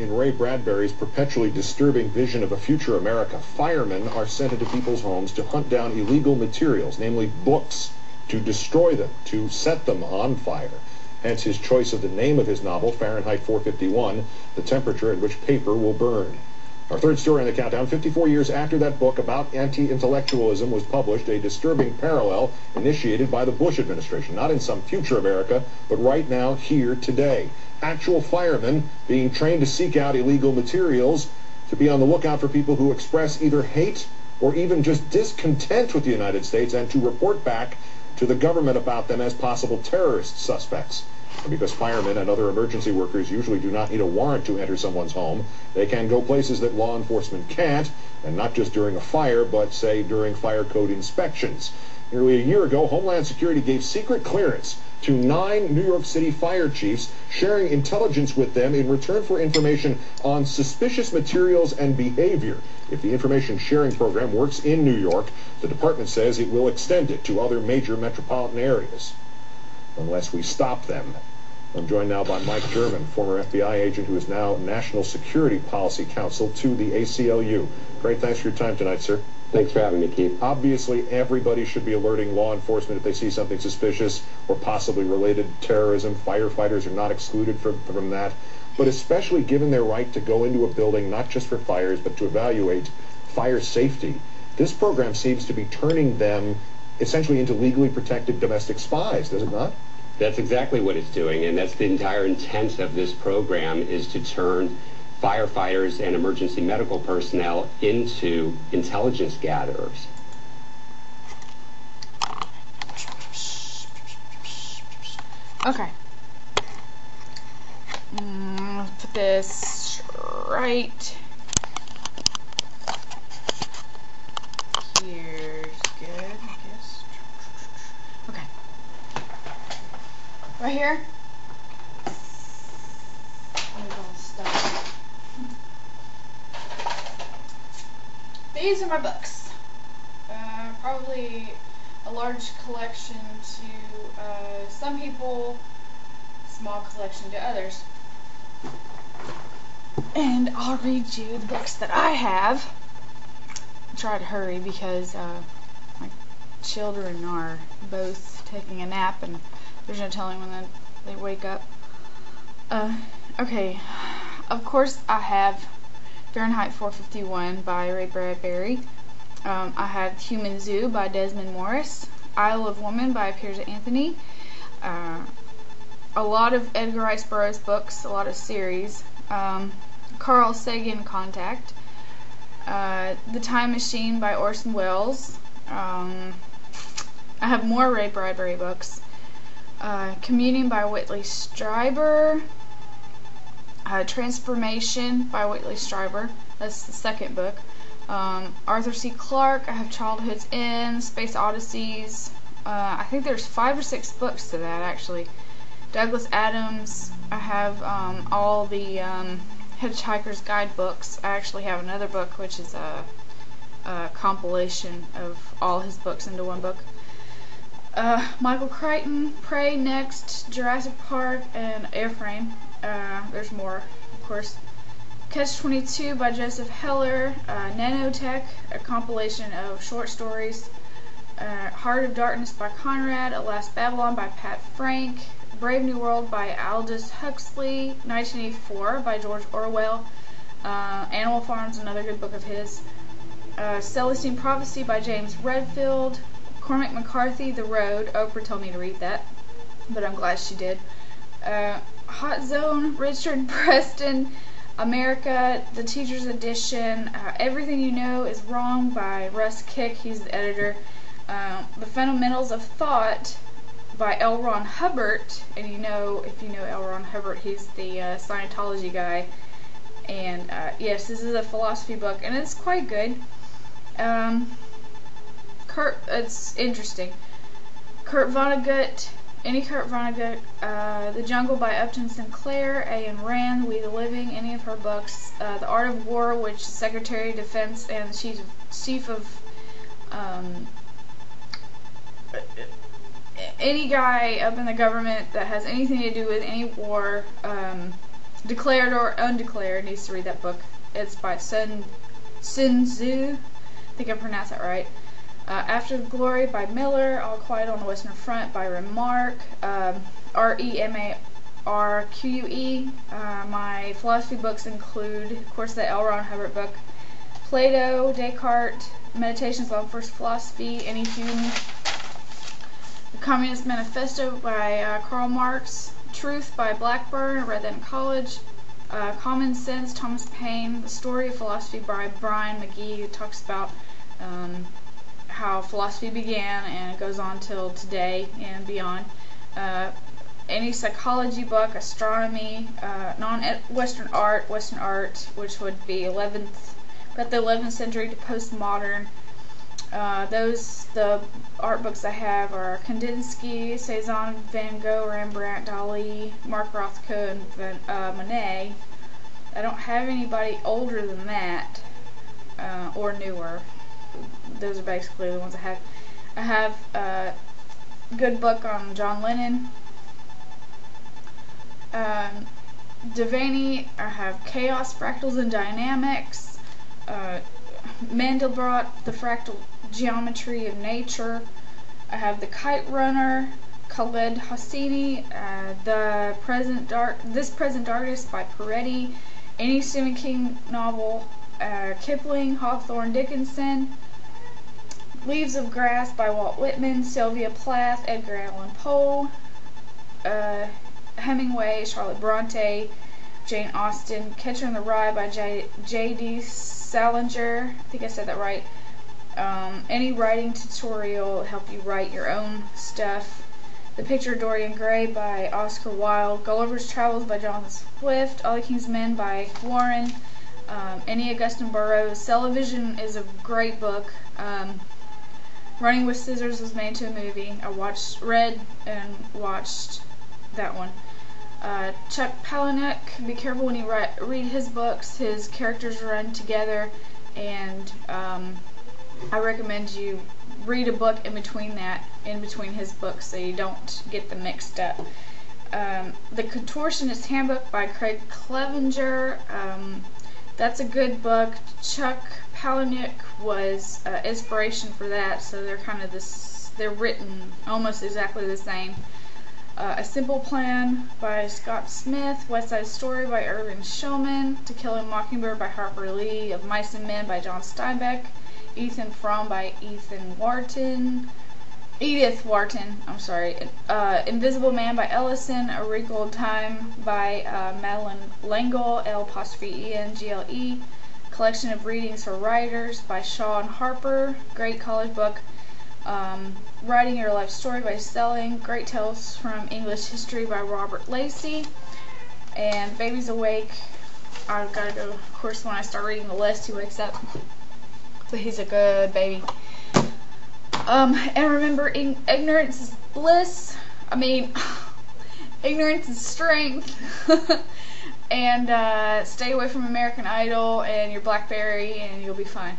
In Ray Bradbury's perpetually disturbing vision of a future America, firemen are sent into people's homes to hunt down illegal materials, namely books, to destroy them, to set them on fire. Hence his choice of the name of his novel, Fahrenheit 451, the temperature at which paper will burn. Our third story on the countdown, 54 years after that book about anti-intellectualism was published, a disturbing parallel initiated by the Bush administration, not in some future America, but right now, here, today. Actual firemen being trained to seek out illegal materials, to be on the lookout for people who express either hate or even just discontent with the United States, and to report back to the government about them as possible terrorist suspects. And because firemen and other emergency workers usually do not need a warrant to enter someone's home, they can go places that law enforcement can't, and not just during a fire, but, say, during fire code inspections. Nearly a year ago, Homeland Security gave secret clearance to 9 New York City fire chiefs, sharing intelligence with them in return for information on suspicious materials and behavior. If the information sharing program works in New York, the department says it will extend it to other major metropolitan areas, unless we stop them. I'm joined now by Mike German, former FBI agent who is now National Security Policy Counsel to the ACLU. Great, thanks for your time tonight, sir. Thanks for having me, Keith. Obviously, everybody should be alerting law enforcement if they see something suspicious or possibly related to terrorism. Firefighters are not excluded from that. But especially given their right to go into a building, not just for fires, but to evaluate fire safety, this program seems to be turning them essentially into legally protected domestic spies, does it not? That's exactly what it's doing, and that's the entire intent of this program, is to turn firefighters and emergency medical personnel into intelligence gatherers. Okay. Let's put this right here's good, I guess. Okay. Right here. These are my books. Probably a large collection to some people, small collection to others. And I'll read you the books that I have. I'll try to hurry because my children are both taking a nap and there's no telling when they wake up. Okay, of course I have Fahrenheit 451 by Ray Bradbury. I had Human Zoo by Desmond Morris. Isle of Woman by Piers Anthony. A lot of Edgar Rice Burroughs books, a lot of series. Carl Sagan Contact. The Time Machine by Orson Welles. I have more Ray Bradbury books. Communion by Whitley Strieber. Transformation by Whitley Strieber. That's the second book. Arthur C. Clarke. I have Childhood's End, Space Odysseys. I think there's 5 or 6 books to that, actually. Douglas Adams. I have all the Hitchhiker's Guide books. I actually have another book which is a compilation of all his books into one book. Michael Crichton, Prey, Next, Jurassic Park, and Airframe. There's more, of course. Catch-22 by Joseph Heller. Nanotech, a compilation of short stories. Heart of Darkness by Conrad. Alas, Babylon by Pat Frank. Brave New World by Aldous Huxley. 1984 by George Orwell. Animal Farm's another good book of his. Celestine Prophecy by James Redfield. Cormac McCarthy, The Road. Oprah told me to read that, but I'm glad she did. Hot Zone, Richard Preston. America, The Teacher's Edition. Everything You Know Is Wrong by Russ Kick. He's the editor. The Fundamentals of Thought by L. Ron Hubbard. And if you know L. Ron Hubbard, he's the Scientology guy. And yes, this is a philosophy book, and it's quite good. It's interesting. Kurt Vonnegut. Any Kurt Vonnegut, The Jungle by Upton Sinclair, Ayn Rand, We the Living, any of her books, The Art of War, which is Secretary of Defense and Chief of any guy up in the government that has anything to do with any war Declared or Undeclared needs to read that book. It's by Sun Tzu. I think I pronounced that right. After the Glory by Miller. All Quiet on the Western Front by Remarque. Remarque. My philosophy books include, of course, the L. Ron Hubbard book, Plato, Descartes, Meditations on First Philosophy, Any Hume, The Communist Manifesto by Karl Marx, Truth by Blackburn, I read that in college, Common Sense, Thomas Paine, The Story of Philosophy by Brian McGee, who talks about how philosophy began and it goes on till today and beyond. Any psychology book, astronomy, non-Western art, which would be about the 11th century to postmodern. The art books I have are Kandinsky, Cezanne, Van Gogh, Rembrandt, Dali, Mark Rothko, and Monet. I don't have anybody older than that, or newer. Those are basically the ones I have. I have a good book on John Lennon. Devaney, I have Chaos, Fractals, and Dynamics. Mandelbrot, The Fractal Geometry of Nature. I have The Kite Runner, Khaled Hosseini, This Present Darkness by Peretti, any Stephen King novel, Kipling, Hawthorne, Dickinson, Leaves of Grass by Walt Whitman, Sylvia Plath, Edgar Allan Poe, Hemingway, Charlotte Bronte, Jane Austen, Catcher in the Rye by J.D. Salinger, I think I said that right. Any writing tutorial will help you write your own stuff. The Picture of Dorian Gray by Oscar Wilde, Gulliver's Travels by Jonathan Swift, All the King's Men by Warren, any Augustine Burroughs. Television is a great book. Running with Scissors was made into a movie. I read and watched that one. Chuck Palahniuk, be careful when you read his books. His characters run together, and I recommend you read a book in between his books so you don't get them mixed up. The Contortionist Handbook by Craig Clevenger. That's a good book. Chuck Palahniuk was inspiration for that, so they're written almost exactly the same. A Simple Plan by Scott Smith, West Side Story by Irving Shulman, To Kill a Mockingbird by Harper Lee, Of Mice and Men by John Steinbeck, Ethan Frome by Edith Wharton, Invisible Man by Ellison, A Wrinkle in Time by Madeline L'Engle, L'Engle, Collection of Readings for Writers by Sean Harper, great college book. Writing Your Life Story by Selling, Great Tales from English History by Robert Lacey, and Baby's Awake. I've got to go, of course, when I start reading the list, he wakes up. So he's a good baby. And remember, ignorance is bliss. Ignorance is strength. And stay away from American Idol and your BlackBerry, and you'll be fine.